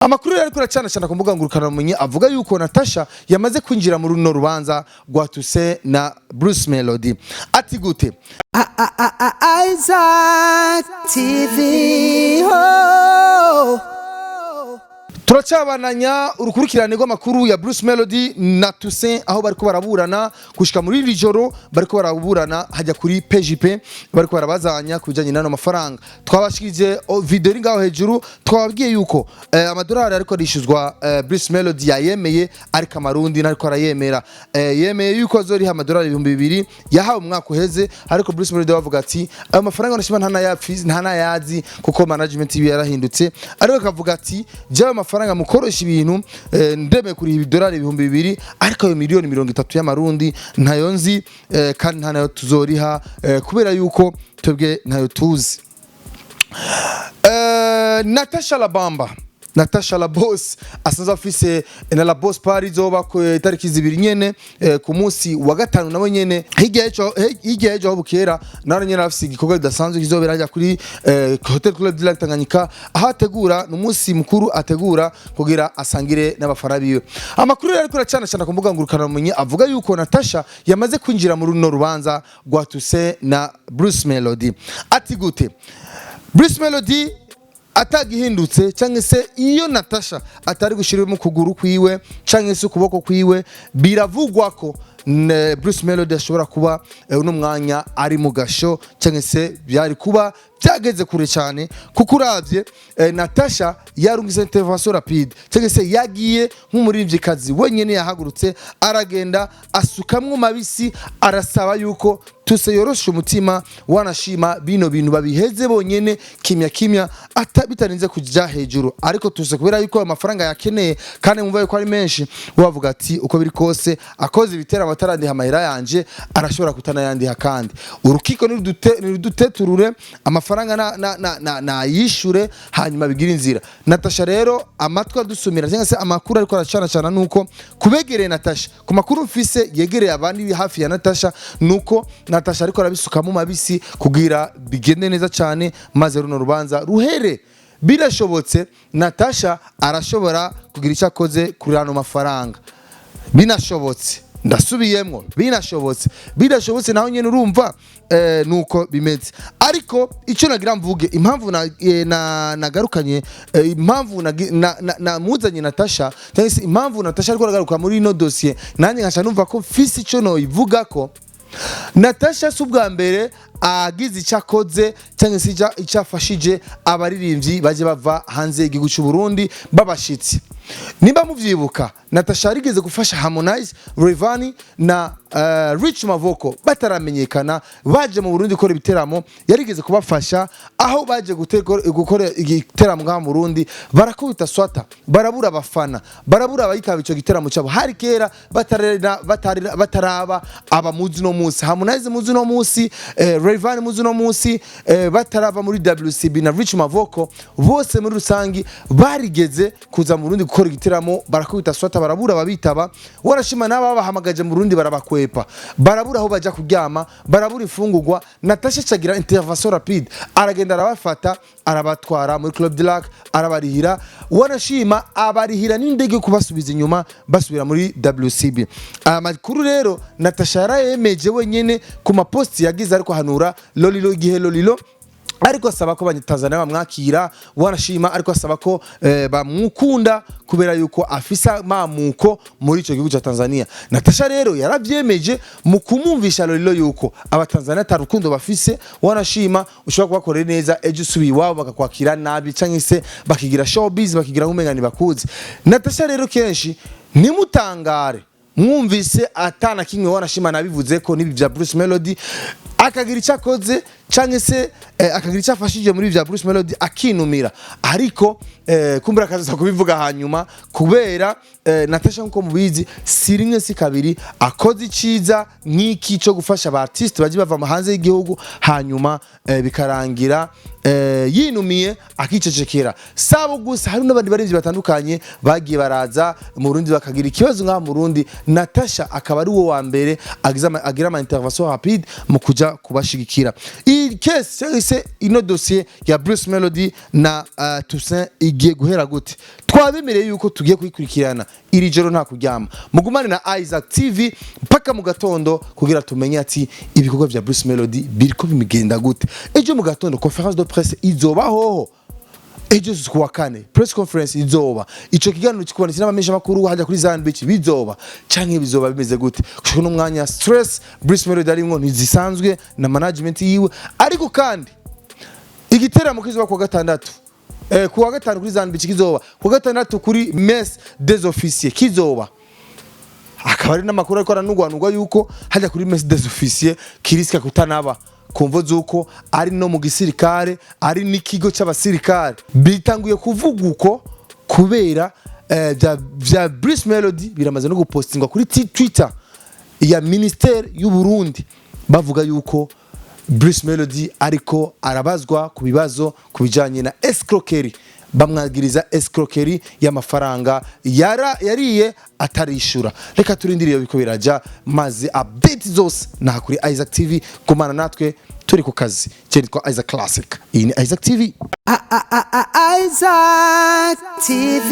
Amakuru yari kuri cyane ku mbuga ngurukanabumenyi avuga yuko Natasha yamaze kwinjira muri runo rubanza rwa Toussaint na Bruce Melody. Ati gute? Isaac TV ho. Turacabananya urukurikirane rw'amakuru ya Bruce Melody na Toussaint aho bariko baraburana gushika muri iri joro bariko baraburana hajya kuri PJP bariko barabazanya kubijanye n'ano mafaranga. Twabashikije video iri ngaho hejuru twababwiye yuko amadolari ariko arishuzwa Bruce Melody yayemeye ariko amarundi nariko arayemera yemeye yuko azoriha amadolari 2000 yahawe umwaka uheze ariko Bruce Melody bavuga ati ayo mafaranga nashima ntana yazi kuko management yarahindutse ariko akavuga ati jawe amafaranga mukoresha ibintu ndeme kuri $200 ariko ayo miliyoni 30 y'amarundi ntayo nzi kandi ntanayo tuzoriha kubera yuko twebwe ntayo tuzi. Natasha la boss asanzwe afise na la boss party zoba ku tariki 2 nyene ku munsi wa gatanu nabo nyene hirya ejo bukera naro nyene afise igikorwa kidasanzwe kizobera hajya kuri Hotel Club de Lac Tanganyika aho ategura n'umunsi mukuru ategura kugira asangire n'abafana biwe. Amakuru yari kuri cyane ku mbuga ngurukanabumenyi avuga yuko Natasha yamaze kwinjira muri runo rubanza rwa Toussaint na Bruce Melody. Ati gute? Bruce Melody atagihindutse cyangwa se iyo Natasha atari gushirimo kuguru kwiwe cyangwa se ukuboko kwiwe biravugwa ko Bruce Melody ashobora kuba uno mwanya ari mu gasho cyangwa se byari kuba byageze kure cyane kuko uravye Natasha yarungise intervention rapide cyangwa se yagiye nk'umuririmbyikazi wenyene yahagurutse aragenda asukamwe mabisi arasaba yuko Toussaint yoroshe umutima wanashima bino bintu babiheze bonyene kimya bitarinze kujya hejuru ariko Toussaint kubera yuko amafaranga yakeneye kandi mumva yuko ari menshi wavuga ati uko biri kose akoze ibitera abatarandi hamahera yanje arashobora kutana yandiha kandi urukiko niruduteturure amafaranga na yishure hanyuma bigira inzira. Natasha rero amatwa dusumira cyangwa se amakuru ariko aracana nuko kubegereye Natasha ku makuru mfise yegereye abandi hafi ya Natasha nuko Natasha ariko arabisuka mu mabisi kugira bigende neza cyane maze runo rubanza ruhere. Birashobotse Natasha arashobora kugira icyo akoze kuri ano mafaranga. Binashobotse ndasubiyemo bidashobotse naho nyene urumva nuko bimeze ariko icyo nagira mvuge impamvu nagarukanye impamvu muzanye Natasha cyangwa se impamvu Natasha ariko aragaruka muri ino dossier nanjye ngasha numva ko fisi cyo no ivuga ko Natasha subwa mbere agize icyakoze cyangwa se icyafashije abaririmbyi baje bava hanze y'igihugu cy'u Burundi babashitsi. Nimba muvyibuka Natasha arigeze gufasha Harmonize, Rayvanny na Rich Mavoko bataramenyekana baje mu Burundi gukora ibiteramo yarigeze kubafasha aho baje gukora igiteramo ngaha mu Burundi barakubita swata barabura abafana barabura abayitaba ico giteramo cyabo hari kera bataraba abamuzi no munsi Harmonize muzi no munsi Rayvanny muzi no munsi batarava muri WCB na Rich Mavoko bose muri rusangi barigeze kuza mu Burundi gukora igiteramo barakubita swata barabura ababitaba warashima naba bahamagaje mu Burundi barabakwepa barabura aho baja kuryama barabura ifungurwa. Natasha cagira intervention rapide aragenda arabafata arabatwara muri Club de Lac arabarihira warashima abarihira n'indege kubasubiza inyuma basubira muri WCB. Amakuru rero Natasha yarayemeje wenyene ku maposti yagize ariko hanura Lolilo igihe Lolilo ariko asaba ko abanyatanzania bamwakira wanashima ariko asaba ko bamukunda kubera yuko afisa mamuko muri ico gihugu cya Tanzania. Natasha rero yaravyemeje mu kumumvisha Lolilo yuko abatanzania tarukundo bafise wanashima ushobora kubakorera neza ejo subi wabo bakakwakira nabi canke se bakigira showbiz bakigira nk'umengani bakuzi. Natasha rero kenshi nimutangare mwumvise atana kimwe wanashima nabivuze ko nibi bya Bruce Melody akagira icyakoze canke se akagira icyafashije muri bya Bruce Melody akinumira ariko kumbura akaza kubivuga hanyuma kubera Natasha nko mubizi sirimwe si kabiri akoze iciza nk'iki cyo gufasha aba artiste baje bava hanze y'igihugu hanyuma bikarangira yinumiye akicecekera sabo gusa hari n'abandi barinzi batandukanye bagiye baraza mu Burundi bakagira ikibazo nka mu Burundi Natasha akaba ari wo wa mbere agira ama intervention rapide mu kuja kugira kubashigikira. Iyi case se ino dossier ya Bruce Melody na Toussaint igiye guhera gute? Twabemereye yuko tugiye kuyikurikirana iri joro nta kuryama. Mugumane na Isaac TV paka mu gatondo kugira tumenye ati ibikorwa vya Bruce Melody biriko bimigenda gute. Ejo mu gatondo conference de presse izobaho. Ejo kuwa kane press conference izoba. Ico kiganiro kikubonetse n'abamenyesha makuru hajya kuri Zion Beach bizoba canke bizoba bimeze gute? Kushika no mwanya stress Bruce Melody arimwo ntizisanzwe na management yiwe, ariko kandi igiteramo kizoba kuwa gatandatu. Kuwa gatanu kuri Zion Beach kizoba, kuwa gatandatu kuri Messe des Officiers kizoba. Akaba ari n'amakuru ariko aranugwanugwa yuko hajya kuri Messe des Officiers kiriska kutanaba. Kumvo zuko ari no mu gisirikare, ari n'ikigo cy'abasirikare bitanguye kuvuga uko kubera vya Bruce Melody biramaze no gupostingwa kuri Twitter ya Ministère y'u Burundi bavuga yuko Bruce Melody ariko arabazwa ku bibazo kubijanye na escroquerie, bamwagiriza escroquerie y'amafaranga yariye atarishura. Reka turindiriye biko biraja maze update zose na kuri Isaac TV kumana natwe turi ku kazi. Cyitwa Isaac Classic. Iyi ni Isaac TV. Isaac TV.